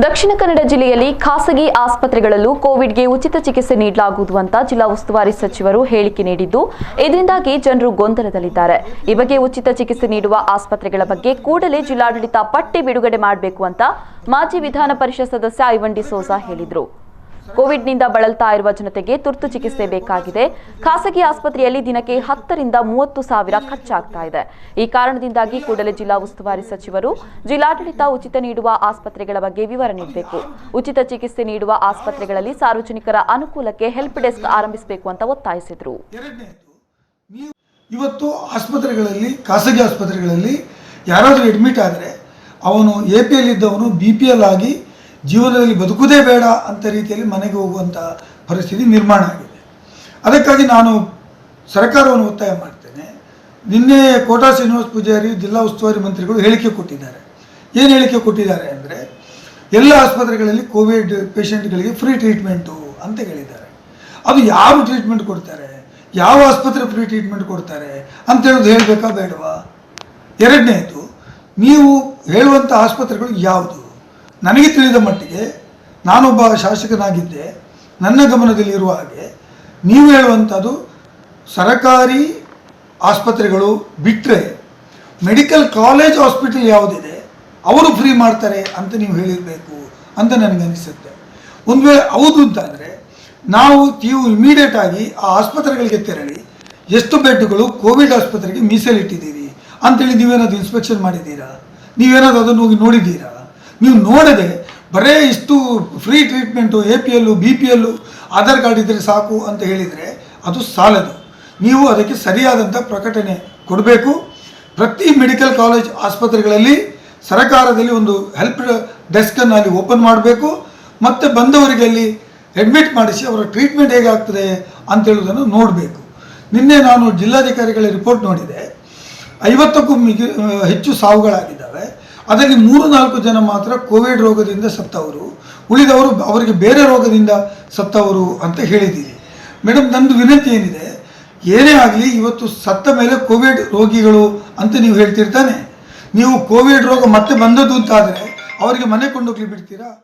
ದಕ್ಷಿಣ ಕನ್ನಡ ಜಿಲ್ಲೆಯಲ್ಲಿ ಖಾಸಗಿ ಆಸ್ಪತ್ರೆಗಳಲ್ಲೂ ಕೋವಿಡ್ಗೆ ಉಚಿತ ಚಿಕಿತ್ಸೆ ನೀಡಲಾಗುವುದು ಅಂತ ಜಿಲ್ಲಾ ಉಸ್ತುವಾರಿ ಸಚಿವರು ಹೇಳಿಕೆ ನೀಡಿದ್ದು, ಇದರಿಂದಾಗಿ ಜನರು ಗೊಂದಲದಲ್ಲಿದ್ದಾರೆ. ಈ ಬಗ್ಗೆ ಉಚಿತ ಚಿಕಿತ್ಸೆ ನೀಡುವ ಆಸ್ಪತ್ರೆಗಳ ಬಗ್ಗೆ ಕೂಡಲೇ ಜಿಲ್ಲಾಡಳಿತ ಪಟ್ಟಿ ಬಿಡುಗಡೆ ಮಾಡಬೇಕು ಅಂತ ಮಾಜಿ ವಿಧಾನ ಪರಿಷತ್ ಸದಸ್ಯ ಐವನ್ ಡಿಸೋಜಾ ಹೇಳಿದರು. ಕೋವಿಡ್ನಿಂದ ಬಳಲ್ತಾ ಇರುವ ಜನತೆಗೆ ತುರ್ತು ಚಿಕಿತ್ಸೆ ಬೇಕಾಗಿದೆ. ಖಾಸಗಿ ಆಸ್ಪತ್ರೆಯಲ್ಲಿ ದಿನಕ್ಕೆ 10 ರಿಂದ 30 ಸಾವಿರ ಖರ್ಚಾಗ್ತಾ ಇದೆ. ಈ ಕಾರಣದಿಂದಾಗಿ ಕೂಡಲೇ ಜಿಲ್ಲಾ ಉಸ್ತುವಾರಿ ಸಚಿವರು ಜಿಲ್ಲಾಡಳಿತ ಉಚಿತ ನೀಡುವ ಆಸ್ಪತ್ರೆಗಳ ಬಗ್ಗೆ ವಿವರ ನೀಡಬೇಕು. ಉಚಿತ ಚಿಕಿತ್ಸೆ ನೀಡುವ ಆಸ್ಪತ್ರೆಗಳಲ್ಲಿ ಸಾರ್ವಜನಿಕರ ಅನುಕೂಲಕ್ಕೆ ಹೆಲ್ಪ್ ಡೆಸ್ಕ್ ಆರಂಭಿಸಬೇಕು ಅಂತ ಒತ್ತಾಯಿಸಿದರು. ಇವತ್ತು ಆಸ್ಪತ್ರೆಗಳಲ್ಲಿ, ಖಾಸಗಿ ಆಸ್ಪತ್ರೆಗಳಲ್ಲಿ ಯಾರಾದರೂ ಅಡ್ಮಿಟ್ ಆದರೆ ಅವನು APL ಇದ್ದವನು BPL ಆಗಿ ಜೀವನದಲ್ಲಿ ಬದುಕುವುದೇ ಬೇಡ ಅಂತ ರೀತಿಯಲ್ಲಿ ಮನೆಗೆ ಹೋಗುವಂಥ ಪರಿಸ್ಥಿತಿ ನಿರ್ಮಾಣ ಆಗಿದೆ. ಅದಕ್ಕಾಗಿ ನಾನು ಸರ್ಕಾರವನ್ನು ಒತ್ತಾಯ ಮಾಡ್ತೇನೆ. ನಿನ್ನೆ ಕೋಟಾ ಶ್ರೀನಿವಾಸ ಪೂಜಾರಿ ಜಿಲ್ಲಾ ಉಸ್ತುವಾರಿ ಮಂತ್ರಿಗಳು ಹೇಳಿಕೆ ಕೊಟ್ಟಿದ್ದಾರೆ. ಏನು ಹೇಳಿಕೆ ಕೊಟ್ಟಿದ್ದಾರೆ ಅಂದರೆ, ಎಲ್ಲ ಆಸ್ಪತ್ರೆಗಳಲ್ಲಿ ಕೋವಿಡ್ ಪೇಷಂಟ್ಗಳಿಗೆ ಫ್ರೀ ಟ್ರೀಟ್ಮೆಂಟು ಅಂತ ಹೇಳಿದ್ದಾರೆ. ಅದು ಯಾವ ಟ್ರೀಟ್ಮೆಂಟ್ ಕೊಡ್ತಾರೆ, ಯಾವ ಆಸ್ಪತ್ರೆ ಫ್ರೀ ಟ್ರೀಟ್ಮೆಂಟ್ ಕೊಡ್ತಾರೆ ಅಂತ ಹೇಳೋದು ಹೇಳಬೇಕಾ ಬೇಡವಾ? ಎರಡನೇದು, ನೀವು ಹೇಳುವಂಥ ಆಸ್ಪತ್ರೆಗಳು ಯಾವುದು? ನನಗೆ ತಿಳಿದ ಮಟ್ಟಿಗೆ, ನಾನೊಬ್ಬ ಶಾಸಕನಾಗಿದ್ದೆ, ನನ್ನ ಗಮನದಲ್ಲಿರುವ ಹಾಗೆ ನೀವು ಹೇಳುವಂಥದ್ದು ಸರಕಾರಿ ಆಸ್ಪತ್ರೆಗಳು ಬಿಟ್ಟರೆ ಮೆಡಿಕಲ್ ಕಾಲೇಜ್ ಹಾಸ್ಪಿಟಲ್ ಯಾವುದಿದೆ ಅವರು ಫ್ರೀ ಮಾಡ್ತಾರೆ ಅಂತ ನೀವು ಹೇಳಿರಬೇಕು ಅಂತ ನನಗನ್ನಿಸುತ್ತೆ. ಒಂದು ವೇಳೆ ಹೌದು ಅಂತಾದರೆ ನಾವು ಇಮಿಡಿಯೇಟ್ ಆಗಿ ಆ ಆಸ್ಪತ್ರೆಗಳಿಗೆ ತೆರಳಿ ಎಷ್ಟು ಬೆಡ್ಗಳು ಕೋವಿಡ್ ಆಸ್ಪತ್ರೆಗೆ ಮೀಸಲಿಟ್ಟಿದ್ದೀರಿ ಅಂತೇಳಿ ನೀವೇನಾದ್ರು ಇನ್ಸ್ಪೆಕ್ಷನ್ ಮಾಡಿದ್ದೀರಾ? ನೀವೇನಾದ್ರು ಅದನ್ನು ಹೋಗಿ ನೋಡಿದ್ದೀರಾ? ನೀವು ನೋಡದೆ ಬರೇ ಇಷ್ಟು free treatment APL BPL Aadhaar card ಇದ್ದರೆ ಸಾಕು ಅಂತ ಹೇಳಿದರೆ ಅದು ಸಾಲದು. ನೀವು ಅದಕ್ಕೆ ಸರಿಯಾದಂಥ ಪ್ರಕಟಣೆ ಕೊಡಬೇಕು. ಪ್ರತಿ ಮೆಡಿಕಲ್ ಕಾಲೇಜ್ ಆಸ್ಪತ್ರೆಗಳಲ್ಲಿ ಸರಕಾರದಲ್ಲಿ ಒಂದು ಹೆಲ್ಪ್ ಡೆಸ್ಕನ್ನು ಅಲ್ಲಿ ಓಪನ್ ಮಾಡಬೇಕು. ಮತ್ತು ಬಂದವರಿಗೆ ಅಲ್ಲಿ ಅಡ್ಮಿಟ್ ಮಾಡಿಸಿ ಅವರ ಟ್ರೀಟ್ಮೆಂಟ್ ಹೇಗಾಗ್ತದೆ ಅಂತೇಳೋದನ್ನು ನೋಡಬೇಕು. ನಿನ್ನೆ ನಾನು ಜಿಲ್ಲಾಧಿಕಾರಿಗಳ ರಿಪೋರ್ಟ್ ನೋಡಿದೆ. 50ಕ್ಕೂ ಹೆಚ್ಚು ಸಾವುಗಳಾಗಿದ್ದಾವೆ. ಅದರಲ್ಲಿ 3-4 ಜನ ಮಾತ್ರ ಕೋವಿಡ್ ರೋಗದಿಂದ ಸತ್ತವರು, ಉಳಿದವರು ಅವರಿಗೆ ಬೇರೆ ರೋಗದಿಂದ ಸತ್ತವರು ಅಂತ ಹೇಳಿದ್ದೀರಿ. ಮೇಡಮ್, ನಂದು ವಿನಂತಿ ಏನಿದೆ, ಏನೇ ಆಗಲಿ ಇವತ್ತು ಸತ್ತ ಮೇಲೆ ಕೋವಿಡ್ ರೋಗಿಗಳು ಅಂತ ನೀವು ಹೇಳ್ತಿರ್ತಾನೆ. ನೀವು ಕೋವಿಡ್ ರೋಗ ಮತ್ತೆ ಬಂದದ್ದು ಅಂತಾದರೆ ಅವರಿಗೆ ಮನೆ ಕೊಂಡೋಗ್ಲಿ ಬಿಡ್ತೀರಾ?